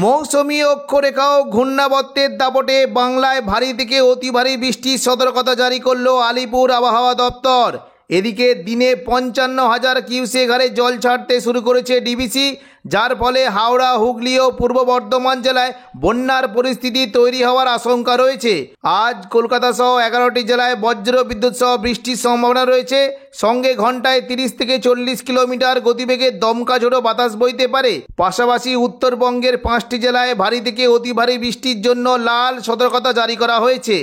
মৌসুমী অক্ষরেখা ও ঘূর্ণাবর্তের দাপটে বাংলায় ভারী থেকে অতি ভারী বৃষ্টির সতর্কতা জারি করল আলিপুর আবহাওয়া দপ্তর। এদিকে দিনে 55,000 কিউসেক হারে জল ছাড়তে শুরু করেছে ডিভিসি, যার ফলে হাওড়া, হুগলি ও পূর্ব বর্ধমান জেলায় বন্যার পরিস্থিতি তৈরি হওয়ার আশঙ্কা রয়েছে। আজ কলকাতা সহ 11টি জেলায় বজ্র বিদ্যুৎ সহ বৃষ্টির সম্ভাবনা রয়েছে। সঙ্গে ঘন্টায় 30 থেকে 40 কিলোমিটার গতিবেগে দমকা ঝোড়ো বাতাস বইতে পারে। পাশাপাশি উত্তরবঙ্গের 5টি জেলায় ভারী থেকে অতি ভারী বৃষ্টির জন্য লাল সতর্কতা জারি করা হয়েছে।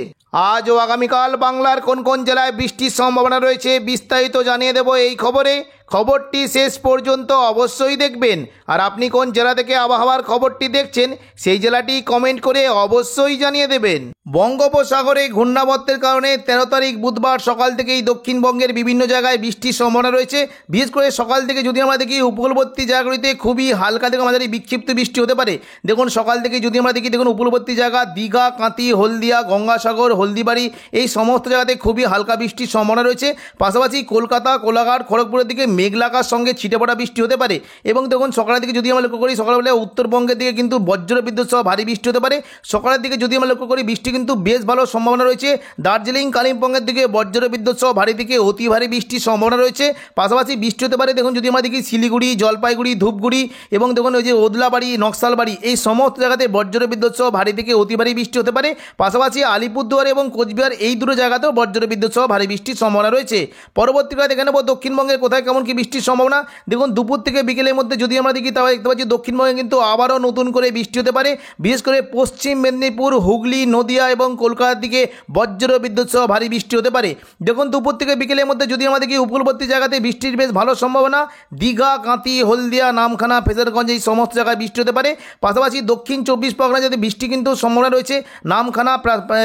আজ ও আগামীকাল বাংলার কোন কোন জেলায় বৃষ্টির সম্ভাবনা রয়েছে বিস্তারিত জানিয়ে দেব এই খবরে। খবরটি শেষ পর্যন্ত অবশ্যই দেখবেন। আর আপনি কোন জেলা থেকে আবহাওয়ার খবরটি দেখছেন সেই জেলাটি কমেন্ট করে অবশ্যই জানিয়ে দেবেন। বঙ্গোপসাগরে ঘূর্ণাবর্তের কারণে 13 তারিখ বুধবার সকাল থেকেই দক্ষিণবঙ্গের বিভিন্ন জায়গায় বৃষ্টির সম্ভাবনা রয়েছে। বিশেষ করে সকাল থেকে যদি আমরা দেখি উপকূলবর্তী জায়গাগুলিতে খুবই হালকা থেকে মাঝারি বিক্ষিপ্ত বৃষ্টি হতে পারে। দেখুন সকাল থেকে যদি আমরা দেখি, দেখুন উপকূলবর্তী জায়গা দীঘা, কাঁথি, হলদিয়া, গঙ্গাসাগর, হলদিবাড়ি এই সমস্ত জায়গাতে খুবই হালকা বৃষ্টির সম্ভাবনা রয়েছে। পাশাপাশি কলকাতা, কোলাঘাট, খড়গপুরের দিকে মেঘলাকার সঙ্গে ছিটেপড়া বৃষ্টি হতে পারে। এবং দেখুন সকালের দিকে যদি আমরা লক্ষ্য করি, সকালবেলা উত্তরবঙ্গের দিকে কিন্তু বজ্র বিদ্যুৎ সহ ভারী বৃষ্টি হতে পারে। সকালের দিকে যদি আমরা লক্ষ্য করি, বৃষ্টি কিন্তু বেশ ভালো সম্ভাবনা রয়েছে। দার্জিলিং, কালিম্পংয়ের দিকে বজ্র বিদ্যুৎ সহ ভারী থেকে অতি ভারী বৃষ্টির সম্ভাবনা রয়েছে। পাশাপাশি বৃষ্টি হতে পারে দেখুন যদি আমরা দেখি শিলিগুড়ি, জলপাইগুড়ি, ধূপগুড়ি এবং দেখুন ওই যে ওদলাবাড়ি, নকশালবাড়ি এই সমস্ত জায়গাতে বজ্র বিদ্যুৎ সহ ভারী থেকে অতি ভারী বৃষ্টি হতে পারে। পাশাপাশি আলিপুরদুয়ার এবং কোচবিহার এই দুটো জায়গাতেও বজ্র বিদ্যুৎ সহ ভারী বৃষ্টির সম্ভাবনা রয়েছে। পরবর্তীকালে দেখে নেব দক্ষিণবঙ্গের কোথায় কেমন কি বৃষ্টির সম্ভাবনা। দেখুন দুপুর থেকে বিকেলের মধ্যে যদি আমরা দেখি তাহলে দেখতে পাচ্ছি দক্ষিণবঙ্গে কিন্তু আবারও নতুন করে বৃষ্টি হতে পারে। বিশেষ করে পশ্চিম মেদিনীপুর, হুগলি, নদিয়া এবং কলকাতার দিকে বজ্র বিদ্যুৎ সহ ভারী বৃষ্টি হতে পারে। দেখুন দুপুর থেকে বিকেলের মধ্যে যদি আমরা দেখি উপকূলবর্তী জায়গাতে বৃষ্টির বেশ ভালো সম্ভাবনা। দীঘা, কাঁথি, হলদিয়া, নামখানা, ফেজারগঞ্জ এই সমস্ত জায়গায় বৃষ্টি হতে পারে। পাশাপাশি দক্ষিণ 24 পরগনা যদি বৃষ্টি কিন্তু সম্ভাবনা রয়েছে। নামখানা,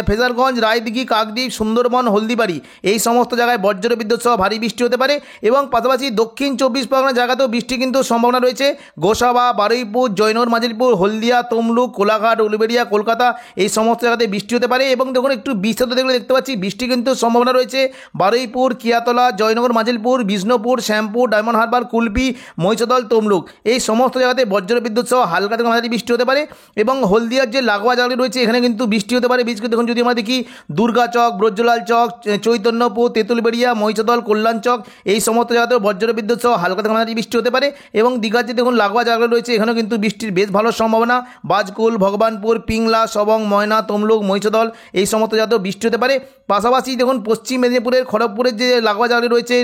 ফেজারগঞ্জ, রায়দিঘি, কাকদ্বীপ, সুন্দরবন, হলদিবাড়ি এই সমস্ত জায়গায় বজ্র বিদ্যুৎ সহ ভারী বৃষ্টি হতে পারে। এবং পাশাপাশি দক্ষিণ 24 পরগনা জায়গাতেও বৃষ্টি কিন্তু সম্ভাবনা রয়েছে। গোসাবা, বারুইপুর, জয়নগর, মাজিলপুর, হলদিয়া, তমলুক, কোলাঘাট, উলুবেড়িয়া, কলকাতা এই সমস্ত জায়গাতে বৃষ্টি হতে পারে। এবং দেখুন একটু বিস্তারিত দেখলে দেখতে পাচ্ছি বৃষ্টি কিন্তু সম্ভাবনা রয়েছে বারুইপুর, কিয়াতলা, জয়নগর, মাজিলপুর, বিষ্ণুপুর, শ্যামপুর, ডায়মন্ড হারবার, কুলপি, মহিষাদল, তমলুক এই সমস্ত জায়গাতে বজ্র বিদ্যুৎ সহ হালকা থেকে মাঝারি বৃষ্টি হতে পারে। এবং হলদিয়ার যে লাগোয়া জায়গাটি রয়েছে এখানে কিন্তু বৃষ্টি হতে পারে। বিশেষ করে দেখুন যদি আমরা দেখি দুর্গাচক, ব্রজলাল চক, চৈতন্যপুর, তেঁতুলবেড়িয়া, মহিষাদল, কল্যাণ চক এই সমস্ত জায়গাতেও বজ্র বিদ্যুৎ সহ হালকা থেকে মাঝারি বৃষ্টি হতে পারে। এবং দীঘার যে দেখুন লাগোয়া জায়গা রয়েছে এখানেও কিন্তু বৃষ্টির বেশ ভালো সম্ভাবনা। বাজকুল, ভগবানপুর, পিংলা, সবং, ময়না, তমলুক, মহিষাদল এই সমস্ত জায়গাতেও বৃষ্টি হতে পারে। পাশাপাশি দেখুন পশ্চিম মেদিনীপুরের খড়গপুরের যে লাগোয়া জায়গা রয়েছে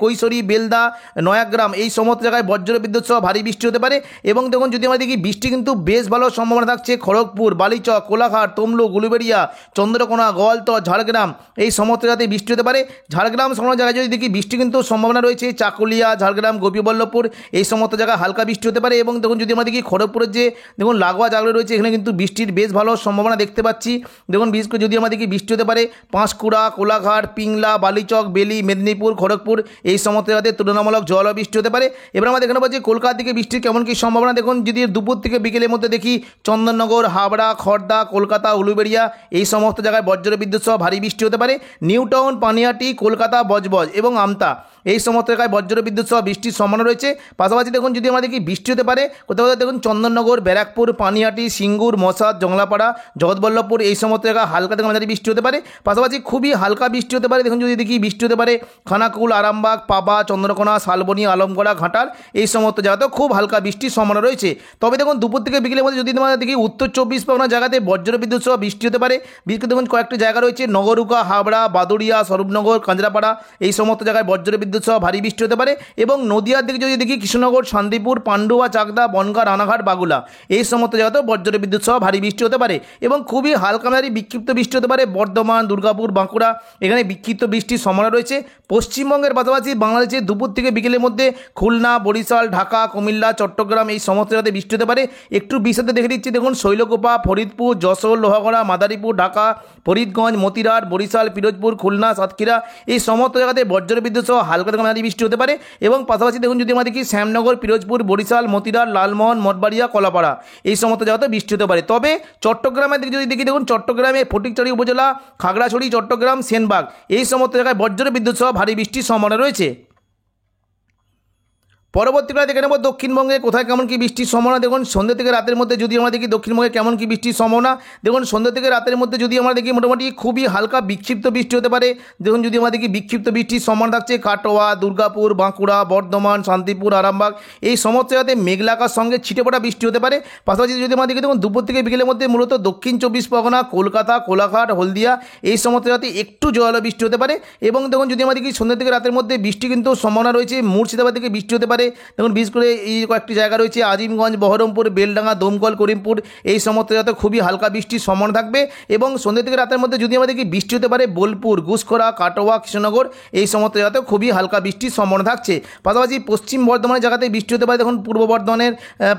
কৈশোরী, বেলদা, নয়াগ্রাম এই সমস্ত জায়গায় বজ্র বিদ্যুৎ সহ ভারী বৃষ্টি হতে পারে। এবং দেখুন যদি আমরা দেখি বৃষ্টি কিন্তু বেশ ভালো সম্ভাবনা থাকছে খড়গপুর, বালিচক, কোলাঘাট, তমলুক, উলুবেড়িয়া, চন্দ্রকোনা, গোয়ালতর, ঝাড়গ্রাম এই সমস্ত জায়গাতে বৃষ্টি হতে পারে। ঝাড়গ্রাম সমস্ত জায়গায় যদি দেখি বৃষ্টি কিন্তু সম্ভাবনা রয়েছে। চাকুলিয়া, ঝাড়গ্রাম, গোপীবল্লভপুর এই সমস্ত জায়গায় হালকা বৃষ্টি হতে পারে। এবং দেখুন যদি আমরা দেখি খড়গপুরের যে দেখুন লাগোয়া জায়গা রয়েছে এখানে কিন্তু বৃষ্টির বেশ ভালো সম্ভাবনা দেখতে পাচ্ছি। দেখুন বিশেষ করে যদি আমরা দেখি বৃষ্টি হতে পারে পাঁশকুড়া, কোলাঘাট, পিংলা, বালিচক, বেলি, মেদিনীপুর, খড়গপুর এই সমস্ত জায়গাতে তুলনামূলক জল বৃষ্টি হতে পারে। এবার আমরা দেখে নেব যে কলকাতার দিকে বৃষ্টির কেমন কী সম্ভাবনা। দেখুন যদি দুপুর থেকে বিকেলের মধ্যে দেখি চন্দননগর, হাবড়া, খড়দা, কলকাতা, উলুবেড়িয়া এই সমস্ত জায়গায় বজ্র বিদ্যুৎ সহ ভারী বৃষ্টি হতে পারে। নিউ টাউন, পানিহাটি, কলকাতা, বজবজ এবং আমতা এই সমস্ত জায়গায় বজ্র বিদ্যুৎ সহ বৃষ্টির সম্ভাবনা রয়েছে। পাশাপাশি দেখুন যদি আমরা দেখি বৃষ্টি হতে পারে কোথাও কোথাও দেখুন চন্দননগর, ব্যারাকপুর, পানিহাটি, সিঙ্গুর, মশাদ, জংলাপাড়া, জগৎবল্লভপুর এই সমস্ত জায়গায় হালকা থেকে মাঝারি বৃষ্টি হতে পারে। পাশাপাশি খুবই হালকা বৃষ্টি হতে পারে দেখুন যদি দেখি বৃষ্টি হতে পারে খানাকুল, আরামবাগ, পাবা, চন্দ্রকোনা, শালবনী, আলমগড়া, ঘাটাল এই সমস্ত জায়গাতেও খুব হালকা বৃষ্টির সম্ভাবনা রয়েছে। তবে দেখুন দুপুর থেকে বিকেলের মধ্যে যদি আমরা দেখি উত্তর 24 পরগনা জায়গাতে বজ্র বিদ্যুৎ সহ বৃষ্টি হতে পারে। বিশেষ করে দেখুন কয়েকটি জায়গা রয়েছে নগরুকা, হাবড়া, বাদুড়িয়া, স্বরূপনগর, কাঁচরাপাড়া এই সমস্ত জায়গায় বজ্র বিদ্যুৎ সহ ভারী বৃষ্টি হতে পারে। এবং নদিয়ার দিকে যদি দেখি কৃষ্ণনগর, শান্তিপুর, পান্ডুয়া, চাকদা, বনগাঁ, রানাঘাট, বাগুলা এই সমস্ত জায়গাতেও বজ্র বিদ্যুৎ সহ ভারী বৃষ্টি হতে পারে। এবং খুবই হালকা মাঝারি বিক্ষিপ্ত বৃষ্টি হতে পারে বর্ধমান, দুর্গাপুর, বাঁকুড়া এখানে বিক্ষিপ্ত বৃষ্টির সম্ভাবনা রয়েছে। পশ্চিমবঙ্গের পাশাপাশি বাংলাদেশের দুপুর থেকে বিকেলের মধ্যে খুলনা, বরিশাল, ঢাকা, কুমিল্লা, চট্টগ্রাম এই সমস্ত জায়গাতে বৃষ্টি হতে পারে। একটু বিশদে দেখে দিচ্ছি দেখুন শৈলকুপা, ফরিদপুর, যশোর, লোহাগড়া, মাদারীপুর, ঢাকা, ফরিদগঞ্জ, মতিরাট, বরিশাল, পিরোজপুর, খুলনা, সাতক্ষীরা এই সমস্ত জায়গাতে বজ্র বিদ্যুৎ সহ হালকা থেকে মাঝারি বৃষ্টি হতে পারে। এবং পাশাপাশি দেখুন যদি আমরা দেখি শ্যামনগর, পিরোজপুর, বরিশাল, মতিরাট, লালমোহন, মঠবাড়িয়া, কলাপাড়া এই সমস্ত জায়গাতে বৃষ্টি হতে পারে। তবে চট্টগ্রামের দিকে যদি দেখি দেখুন চট্টগ্রামে ফটিকছড়ি উপজেলা, খাগড়াছড়ি, চট্টগ্রাম, সেনবাগ এই সমস্ত জায়গায় বজ্র বিদ্যুৎ সহ ভারী বৃষ্টির সম্ভাবনা রয়েছে। পরবর্তীকালে দেখে নেব দক্ষিণবঙ্গে কোথায় কেমন কি বৃষ্টির সম্ভাবনা। দেখুন সন্ধ্যা থেকে রাতের মধ্যে যদি আমরা দেখি দক্ষিণবঙ্গে কেমন কি বৃষ্টির সম্ভাবনা। দেখুন সন্ধ্যা থেকে রাতের মধ্যে যদি আমরা দেখি মোটামুটি খুবই হালকা বিক্ষিপ্ত বৃষ্টি হতে পারে। দেখুন যদি আমরা দেখি বিক্ষিপ্ত বৃষ্টির সম্ভাবনা থাকছে কাটোয়া, দুর্গাপুর, বাঁকুড়া, বর্ধমান, শান্তিপুর, আরামবাগ এই সমস্ত জায়গাতে মেঘলা আকাশ সঙ্গে ছিটেফোঁটা বৃষ্টি হতে পারে। পাশাপাশি যদি আমরা দেখি দেখুন দুপুর থেকে বিকেলের মধ্যে মূলত দক্ষিণ চব্বিশ পরগনা, কলকাতা, কোলাঘাট, হলদিয়া এই সমস্ত জায়গাতে একটু জোরালো বৃষ্টি হতে পারে। এবং দেখুন যদি আমরা দেখি সন্ধ্যা থেকে রাতের মধ্যে বৃষ্টি কিন্তু সম্ভাবনা রয়েছে মুর্শিদাবাদ থেকে বৃষ্টি হতে পারে। দেখুন বিশেষ করে এই কয়েকটি জায়গা রয়েছে আজিমগঞ্জ, বহরমপুর, বেলডাঙ্গা, দমকল, করিমপুর এই সমস্ত জায়গাতে খুবই হালকা বৃষ্টির সম্ভাবনা থাকবে। এবং সন্ধ্যা থেকে রাতের মধ্যে যদি আমরা দেখি বৃষ্টি হতে পারে বোলপুর, গুসকরা, কাটোয়া, কৃষ্ণনগর এই সমস্ত জায়গাতে খুবই হালকা বৃষ্টির সম্ভাবনা থাকছে। পাশাপাশি পশ্চিম বর্ধমানের জায়গাতে বৃষ্টি হতে পারে। দেখুন পূর্ব বর্ধমানের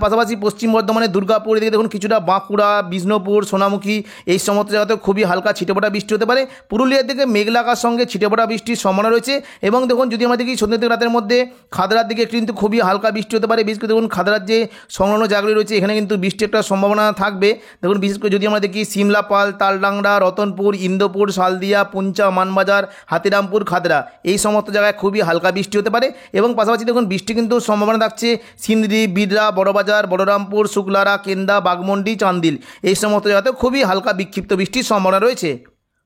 পাশাপাশি পশ্চিম বর্ধমানের দুর্গাপুর এদিকে দেখুন কিছুটা বাঁকুড়া, বিষ্ণুপুর, সোনামুখী এই সমস্ত জায়গাতে খুবই হালকা ছিটেফোঁটা বৃষ্টি হতে পারে। পুরুলিয়ার দিকে মেঘলা আকাশ সঙ্গে ছিটেফোঁটা বৃষ্টির সম্ভাবনা রয়েছে। এবং দেখুন যদি আমরা দেখি সন্ধ্যা থেকে রাতের মধ্যে খাদড়ার দিকে কিন্তু খুবই হালকা বৃষ্টি হতে পারে। বিশেষ করে দেখুন খাদড়ার যে সংলগ্ন জায়গাগুলি রয়েছে এখানে কিন্তু বৃষ্টির একটা সম্ভাবনা থাকবে। দেখুন বিশেষ করে যদি আমরা দেখি সিমলাপাল, তালডাংরা, রতনপুর, ইন্দোপুর, শালদিয়া, পুঞ্চা, মানবাজার, হাতিরামপুর, খাদড়া এই সমস্ত জায়গায় খুবই হালকা বৃষ্টি হতে পারে। এবং পাশাপাশি দেখুন বৃষ্টি কিন্তু সম্ভাবনা থাকছে সিন্দ্রি, বিদরা, বড়বাজার, বলরামপুর, শুক্লারা, কেন্দা, বাগমন্ডি, চান্দিল এই সমস্ত জায়গাতে খুবই হালকা বিক্ষিপ্ত বৃষ্টির সম্ভাবনা রয়েছে।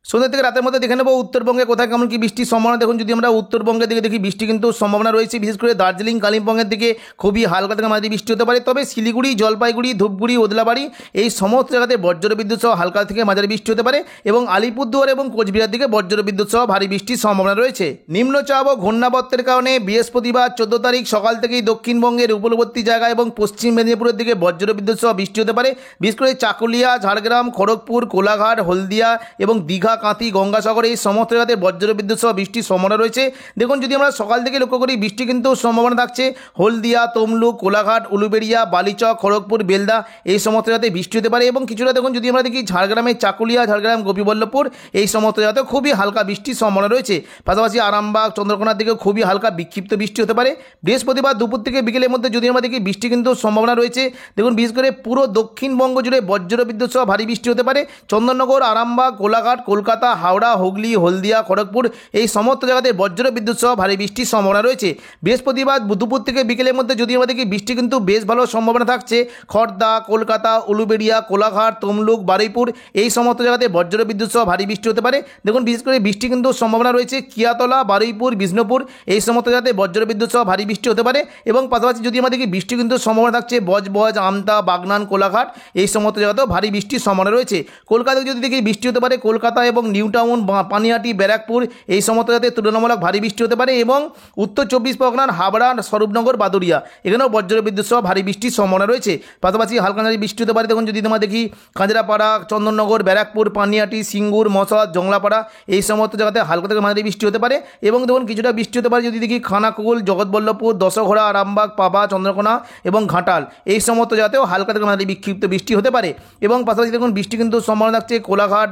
সন্ধ্যা থেকে রাতের মধ্যে দেখে নেব উত্তরবঙ্গে কোথায় কেমন কি বৃষ্টির সম্ভাবনা। দেখুন যদি আমরা উত্তরবঙ্গের দিকে দেখি বৃষ্টি কিন্তু সম্ভাবনা রয়েছে। বিশেষ করে দার্জিলিং, কালিম্পংয়ের দিকে খুবই হালকা থেকে মাঝারি বৃষ্টি হতে পারে। তবে শিলিগুড়ি, জলপাইগুড়ি, ধূপগুড়ি, ওদলাবাড়ি এই সমস্ত জায়গাতে বজ্রবিদ্যুৎ সহ হালকা থেকে মাঝারি বৃষ্টি হতে পারে। এবং আলিপুরদুয়ার এবং কোচবিহার দিকে বজ্রবিদ্যুৎ সহ ভারী বৃষ্টির সম্ভাবনা রয়েছে। নিম্নচাপ ও ঘূর্ণাবর্তের কারণে বৃহস্পতিবার 14 তারিখ সকাল থেকেই দক্ষিণবঙ্গের উপকূলবর্তী জায়গা এবং পশ্চিম মেদিনীপুরের দিকে বজ্রবিদ্যুৎ সহ বৃষ্টি হতে পারে। বিশেষ করে চাকুলিয়া, ঝাড়গ্রাম, খড়গপুর, কোলাঘাট, হলদিয়া এবং দীঘা, কাঁথি, গঙ্গাসাগর এই সমস্ত জায়গাতে বজ্রবিদ্যুৎ সহ বৃষ্টির সম্ভাবনা রয়েছে। দেখুন যদি আমরা সকাল থেকে লক্ষ্য করি বৃষ্টি কিন্তু সম্ভাবনা থাকছে হলদিয়া, তমলুক, কোলাঘাট, উলুবেড়িয়া, বালিচক, খড়গপুর, বেলদা এই সমস্ত জায়গাতে বৃষ্টি হতে পারে। এবং কিছুটা দেখুন যদি আমরা দেখি ঝাড়গ্রামের চাকুলিয়া, ঝাড়গ্রাম, গোপীবল্লভপুর এই সমস্ত জায়গাতে খুবই হালকা বৃষ্টির সম্ভাবনা রয়েছে। পাশাপাশি আরামবাগ, চন্দ্রকোনার দিকে খুবই হালকা বিক্ষিপ্ত বৃষ্টি হতে পারে। বৃহস্পতিবার দুপুর থেকে বিকেলের মধ্যে যদি আমরা দেখি বৃষ্টি কিন্তু সম্ভাবনা রয়েছে। দেখুন বিশেষ করে পুরো দক্ষিণবঙ্গ জুড়ে বজ্রবিদ্যুৎ সহ ভারী বৃষ্টি হতে পারে। চন্দননগর, আরামবাগ, কোলাঘাট, কলকাতা, হাওড়া, হুগলি, হলদিয়া, খড়গপুর এই সমস্ত জায়গাতে বজ্রবিদ্যুৎ সহ ভারী বৃষ্টির সম্ভাবনা রয়েছে। বৃহস্পতিবার দুপুর থেকে বিকেলের মধ্যে যদি আমরা দেখি বৃষ্টি কিন্তু বেশ ভালো সম্ভাবনা থাকছে খড়দা, কলকাতা, উলুবেড়িয়া, কোলাঘাট, তমলুক, বারুইপুর এই সমস্ত জায়গাতে বজ্রবিদ্যুৎ সহ ভারী বৃষ্টি হতে পারে। দেখুন বিশেষ করে বৃষ্টি কিন্তু সম্ভাবনা রয়েছে কিয়াতলা, বারুইপুর, বিষ্ণুপুর এই সমস্ত জায়গাতে বজ্রবিদ্যুৎ সহ ভারী বৃষ্টি হতে পারে। এবং পাশাপাশি যদি আমরা দেখি বৃষ্টি কিন্তু সম্ভাবনা থাকছে বজবজ, আমতা, বাগনান, কোলাঘাট এই সমস্ত জায়গাতেও ভারী বৃষ্টির সম্ভাবনা রয়েছে। কলকাতায় যদি দেখি বৃষ্টি হতে পারে কলকাতা এবং নিউ টাউন, পানিহাটি, ব্যারাকপুর এই সমস্ত জায়গাতে তুলনামূলক ভারী বৃষ্টি হতে পারে। এবং উত্তর চব্বিশ পরগনার হাবড়া, স্বরূপনগর, বাদুড়িয়া এখানেও বজ্রবিদ্যুৎ সহ ভারী বৃষ্টির সম্ভাবনা রয়েছে। পাশাপাশি হালকা মাঝারি বৃষ্টি হতে পারে। দেখুন যদি আমরা দেখি কাঁচরাপাড়া, চন্দননগর, ব্যারাকপুর, পানিহাটি, সিঙ্গুর, মশাদ, জংলাপাড়া এই সমস্ত জায়গাতে হালকা থেকে মাঝারি বৃষ্টি হতে পারে। এবং দেখুন কিছুটা বৃষ্টি হতে পারে যদি দেখি খানাকুল, জগৎবল্লভপুর, দশঘোড়া, আরামবাগ, পাবা, চন্দ্রকোনা এবং ঘাটাল এই সমস্ত জায়গাতেও হালকা থেকে মাঝারি বিক্ষিপ্ত বৃষ্টি হতে পারে। এবং পাশাপাশি দেখুন বৃষ্টি কিন্তু সম্ভাবনা থাকছে কোলাঘাট,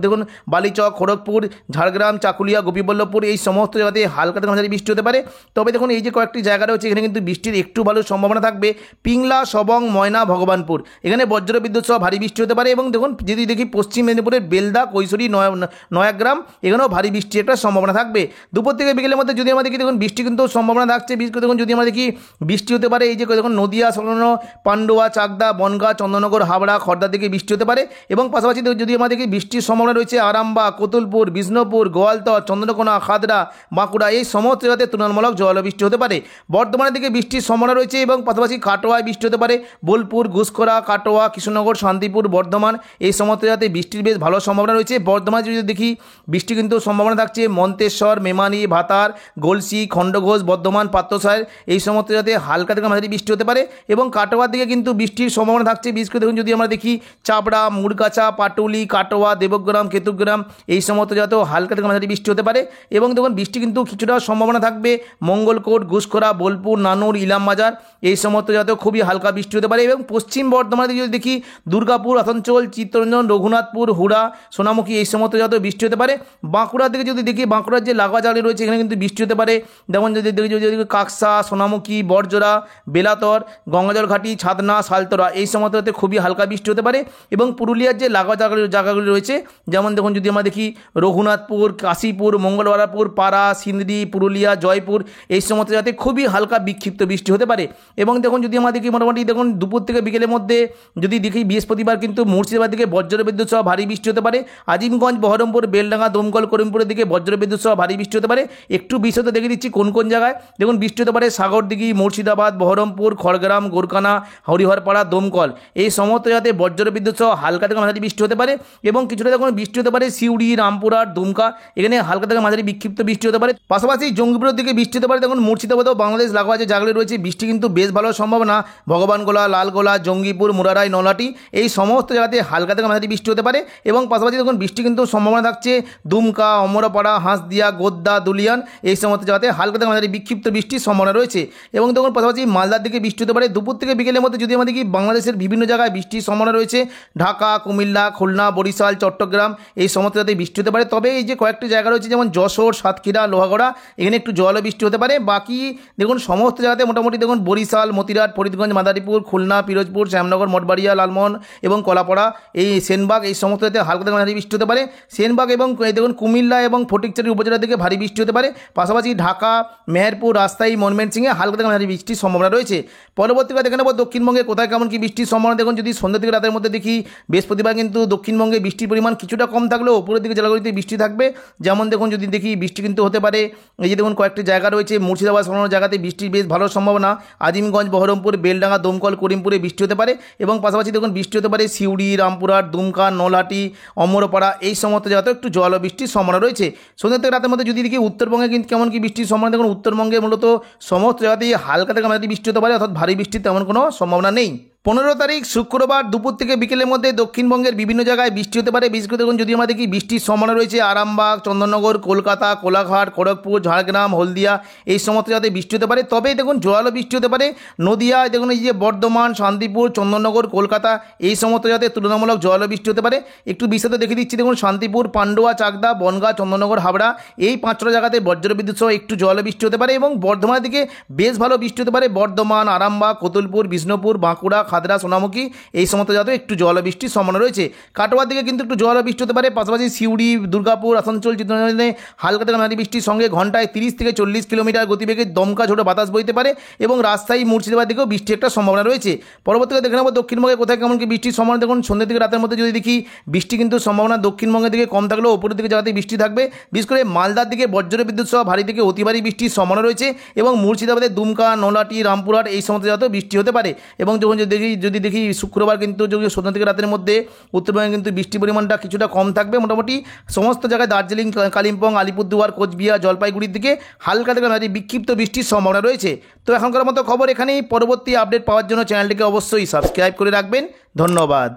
দেখুন বালিচক, খড়গপুর, ঝাড়গ্রাম, চাকুলিয়া, গোপীবল্লভপুর এই সমস্ত জায়গাতে হালকা থেকে মাঝারি বৃষ্টি হতে পারে। তবে দেখুন এই যে কয়েকটি জায়গা রয়েছে এখানে কিন্তু বৃষ্টির একটু ভালো সম্ভাবনা থাকবে পিংলা, সবং, ময়না, ভগবানপুর এখানে বজ্রবিদ্যুৎ সহ ভারী বৃষ্টি হতে পারে। এবং দেখুন যদি দেখি পশ্চিম মেদিনীপুরের বেলদা, কৈশোরী, নয়াগ্রাম এখানেও ভারী বৃষ্টির একটা সম্ভাবনা থাকবে। দুপুর থেকে বিকেলের মধ্যে যদি আমরা দেখি দেখুন বৃষ্টি কিন্তু সম্ভাবনা থাকছে। বিশেষ করে দেখুন যদি আমরা দেখি বৃষ্টি হতে পারে এই যে দেখুন নদিয়া সংলগ্ন পান্ডুয়া, চাকদা, বনগাঁ, চন্দননগর, হাবড়া, খড়দার দিকে বৃষ্টি হতে পারে। এবং পাশাপাশি যদি আমরা দেখি বৃষ্টির সম্ভাবনা রয়েছে আরামবাগ, কতুলপুর, বিষ্ণুপুর, গোয়ালতর, চন্দ্রকোনা, খাদড়া, বাঁকুড়া এই সমস্ত জায়গাতে তুলনামূলক জল বৃষ্টি হতে পারে। বর্ধমানের দিকে বৃষ্টির সম্ভাবনা রয়েছে। এবং পাশাপাশি কাটোয়ায় বৃষ্টি হতে পারে বোলপুর, গুসকরা, কাটোয়া, কৃষ্ণনগর, শান্তিপুর, বর্ধমান এই সমস্ত জায়গাতে বৃষ্টির বেশ ভালো সম্ভাবনা রয়েছে। বর্ধমানে যদি দেখি বৃষ্টি কিন্তু সম্ভাবনা থাকছে মন্তেশ্বর, মেমানি, ভাতার, গলসি, খণ্ডঘোষ, বর্ধমান, পাত্রসাহের এই সমস্ত জায়গাতে হালকা থেকে মাঝারি বৃষ্টি হতে পারে। এবং কাটোয়ার দিকে কিন্তু বৃষ্টির সম্ভাবনা থাকছে। বিশেষ করে দেখুন যদি আমরা দেখি চাপড়া, মুড়গাছা, পাটুলি, কাটোয়া, দেবগ্রাম, কেতুগ্রাম এই সমস্ত জায়গাতেও হালকা থেকে মাঝারি বৃষ্টি হতে পারে। এবং দেখুন বৃষ্টি কিন্তু কিছুটা সম্ভাবনা থাকবে মঙ্গলকোট, গুসকরা, বোলপুর, নানুর, ইলামবাজার এই সমস্ত জায়গাতেও খুবই হালকা বৃষ্টি হতে পারে। এবং পশ্চিম বর্ধমানে যদি দেখি দুর্গাপুর, আসানসোল, চিত্তরঞ্জন, রঘুনাথপুর, হুড়া, সোনামুখী এই সমস্ত জায়গাতেও বৃষ্টি হতে পারে। বাঁকুড়ার দিকে যদি দেখি বাঁকুড়ার যে লাগোয়া জায়গা রয়েছে এখানে কিন্তু বৃষ্টি হতে পারে। যেমন যদি কাকসা, সোনামুখী, বড়জোড়া, বেলাতর, গঙ্গাজল ঘাটি, ছাদনা, সালতরা এই সমস্ত জায়গাতে খুবই হালকা বৃষ্টি হতে পারে। এবং পুরুলিয়ার যে লাগোয়া জায়গাগুলি রয়েছে যেমন দেখুন যদি আমরা দেখি রঘুনাথপুর, কাশীপুর, মঙ্গলবারপুর, পাড়া, সিন্দ্রি, পুরুলিয়া, জয়পুর এই সমস্ত জায়গাতে খুবই হালকা বিক্ষিপ্ত বৃষ্টি হতে পারে। এবং দেখুন যদি আমরা দেখি মোটামুটি দেখুন দুপুর থেকে বিকেলের মধ্যে যদি দেখি বৃহস্পতিবার কিন্তু মুর্শিদাবাদ দিকে বজ্রবিদ্যুৎ সহ ভারী বৃষ্টি হতে পারে। আজিমগঞ্জ, বহরমপুর, বেলডাঙ্গা, দমকল, করিমপুরের দিকে বজ্রবিদ্যুৎ সহ ভারী বৃষ্টি হতে পারে। একটু বিশদ দেখে দিচ্ছি কোন কোন জায়গায় দেখুন বৃষ্টি হতে পারে। সাগরদিঘি, মুর্শিদাবাদ, বহরমপুর, খড়গ্রাম, গোরকানা, হরিহরপাড়া, দমকল এই সমস্ত জায়গাতে বজ্রবিদ্যুৎ সহ হালকা থেকে মাঝারি বৃষ্টি হতে পারে। এবং কিছুটা দেখুন বৃষ্টি হতে পারে সিউড়ি, রামপুরহাট, দুমকা, এখানে হালকা থেকে মাঝারি বিক্ষিপ্ত বৃষ্টি হতে পারে। পাশাপাশি জঙ্গিপুরের দিকে বৃষ্টি হতে পারে। দেখুন মুর্শিদাবাদ ও বাংলাদেশ লাগোয়া যে জায়গাগুলি রয়েছে বৃষ্টি কিন্তু বেশ ভালো সম্ভাবনা। ভগবানগোলা, লালগোলা, জঙ্গিপুর, মুরারাই, নলাটি এই সমস্ত জায়গাতে হালকা থেকে মাঝারি বৃষ্টি হতে পারে। এবং পাশাপাশি দেখুন বৃষ্টি কিন্তু সম্ভাবনা থাকছে দুমকা, অমরপাড়া, হাঁসদিয়া, গোদ্দা, দুলিয়ান এই সমস্ত জায়গাতে হালকা থেকে মাঝারি বিক্ষিপ্ত বৃষ্টির সম্ভাবনা রয়েছে। এবং দেখুন পাশাপাশি মালদার দিকে বৃষ্টি হতে পারে দুপুর থেকে বিকেলের মধ্যে। যদি আমাদের কি বাংলাদেশের বিভিন্ন জায়গায় বৃষ্টির সম্ভাবনা রয়েছে, ঢাকা, কুমিল্লা, খুলনা, বরিশাল, চট্টগ্রাম এই সমস্ত জায়গাতে বৃষ্টি হতে পারে। তবে এই যে কয়েকটি জায়গা রয়েছে যেমন যশোর, সাতক্ষীরা, লোহাগড়া এখানে একটু জল বৃষ্টি হতে পারে। বাকি দেখুন সমস্ত জায়গাতে মোটামুটি দেখুন বরিশাল, মতিরাট, ফরিদগঞ্জ, মাদারীপুর, খুলনা, পিরোজপুর, শ্যামনগর, মঠবাড়িয়া, লালমোহন এবং কলাপাড়া, এই সেনবাগ এই সমস্ত জায়গাতে হালকা থেকে ভারী বৃষ্টি হতে পারে। সেনবাগ এবং দেখুন কুমিল্লা এবং ফটিকছড়ি উপজেলা থেকে ভারী বৃষ্টি হতে পারে। পাশাপাশি ঢাকা, মেহেরপুর, রাজশাহী, ময়মনসিংহে হালকা থেকে ভারী বৃষ্টির সম্ভাবনা রয়েছে। পরবর্তীকালে দেখে নেব দক্ষিণবঙ্গে কোথায় কেমন কি বৃষ্টির সম্ভাবনা। দেখুন যদি সন্ধ্যা থেকে রাতের মধ্যে দেখি বৃহস্পতিবার কিন্তু দক্ষিণবঙ্গে বৃষ্টির পরিমাণ কিছুটা কম থাকলেও উপরের দিকে জেলাগুলিতে বৃষ্টি থাকবে। যেমন দেখুন যদি দেখি বৃষ্টি কিন্তু হতে পারে এই যে দেখুন কয়েকটি জায়গা রয়েছে মুর্শিদাবাদ সংলগ্ন জায়গাতে বৃষ্টির বেশ ভালো সম্ভাবনা। আজিমগঞ্জ, বহরমপুর, বেলডাঙ্গা, দমকল, করিমপুরে বৃষ্টি হতে পারে। এবং পাশাপাশি দেখুন বৃষ্টি হতে পারে সিউড়ি, রামপুরহাট, দুমকা, নলহাটি, অমরপাড়া এই সমস্ত জায়গাতেও একটু জল বৃষ্টির সম্ভাবনা রয়েছে। সন্ধ্যা থেকে রাতের মধ্যে যদি দেখি উত্তরবঙ্গে কিন্তু কেমন কি বৃষ্টির সম্ভাবনা। দেখুন উত্তরবঙ্গে মূলত সমস্ত জায়গাতেই হালকা থেকে মাঝারি বৃষ্টি হতে পারে, অর্থাৎ ভারী বৃষ্টির তেমন কোনো সম্ভাবনা নেই। 15 তারিখ শুক্রবার দুপুর থেকে বিকেলের মধ্যে দক্ষিণবঙ্গের বিভিন্ন জায়গায় বৃষ্টি হতে পারে। বিশেষ করে দেখুন যদি আমরা দেখি বৃষ্টির সম্ভাবনা রয়েছে আরামবাগ, চন্দননগর, কলকাতা, কোলাঘাট, খড়গপুর, ঝাড়গ্রাম, হলদিয়া এই সমস্ত জায়গায় বৃষ্টি হতে পারে। তবে দেখুন জোরালো বৃষ্টি হতে পারে নদিয়ায়, দেখুন এই যে বর্ধমান, শান্তিপুর, চন্দননগর, কলকাতা এই সমস্ত জায়গায় তুলনামূলক জোরালো বৃষ্টি হতে পারে। একটু বিস্তারিত দেখে দিচ্ছি। দেখুন শান্তিপুর, পান্ডুয়া, চাকদা, বনগাঁ, চন্দননগর, হাবড়া এই 5টা জায়গাতে বজ্রবিদ্যুৎ সহ একটু জোরালো বৃষ্টি হতে পারে। এবং বর্ধমানের দিকে বেশ ভালো বৃষ্টি হতে পারে। বর্ধমান, আরামবাগ, কতুলপুর, বিষ্ণুপুর, বাঁকুড়া, খাদরা, সোনামুখী এই সমস্ত জায়গায় একটু জল বৃষ্টির সম্ভাবনা রয়েছে। কাটোয়ার দিকে কিন্তু একটু জল বৃষ্টি হতে পারে। পাশাপাশি সিউড়ি, দুর্গাপুর, আসানসোল, চিত্তরঞ্জনে হালকা থেকে ভারী বৃষ্টির সঙ্গে ঘন্টায় 30 থেকে 40 কিলোমিটার গতিবেগে দমকা ঝোড়ো বাতাস বইতে পারে। এবং রাজশাহী, মুর্শিদাবাদ দিকেও বৃষ্টির একটা সম্ভাবনা রয়েছে। পরবর্তীতে দেখে নেব দক্ষিণবঙ্গে কোথায় কেমন কি বৃষ্টির সম্ভাবনা। দেখুন সন্ধ্যা থেকে রাতের মধ্যে যদি দেখি বৃষ্টি কিন্তু সম্ভাবনা দক্ষিণবঙ্গের দিকে কম থাকলেও উপরের দিকে জায়গাতে বৃষ্টি থাকবে। বিশেষ করে মালদার দিকে বজ্রবিদ্যুৎ সহ ভারী থেকে অতি ভারী বৃষ্টির সম্ভাবনা রয়েছে। এবং মুর্শিদাবাদের দুমকা, নলহাটি, রামপুরহাট এই সমস্ত জায়গাতেও বৃষ্টি হতে পারে। এবং যখন যদি দেখি শুক্রবার কিন্তু সন্ধ্যা থেকে রাতের মধ্যে উত্তরবঙ্গে কিন্তু বৃষ্টির পরিমাণটা কিছুটা কম থাকবে। মোটামুটি সমস্ত জায়গায় দার্জিলিং, কালিম্পং, আলিপুরদুয়ার, কোচবিহার, জলপাইগুড়ির দিকে হালকা থেকে ভারী বিক্ষিপ্ত বৃষ্টির সম্ভাবনা রয়েছে। তো এখনকার মতো খবর এখানেই। পরবর্তী আপডেট পাওয়ার জন্য চ্যানেলটিকে অবশ্যই সাবস্ক্রাইব করে রাখবেন। ধন্যবাদ।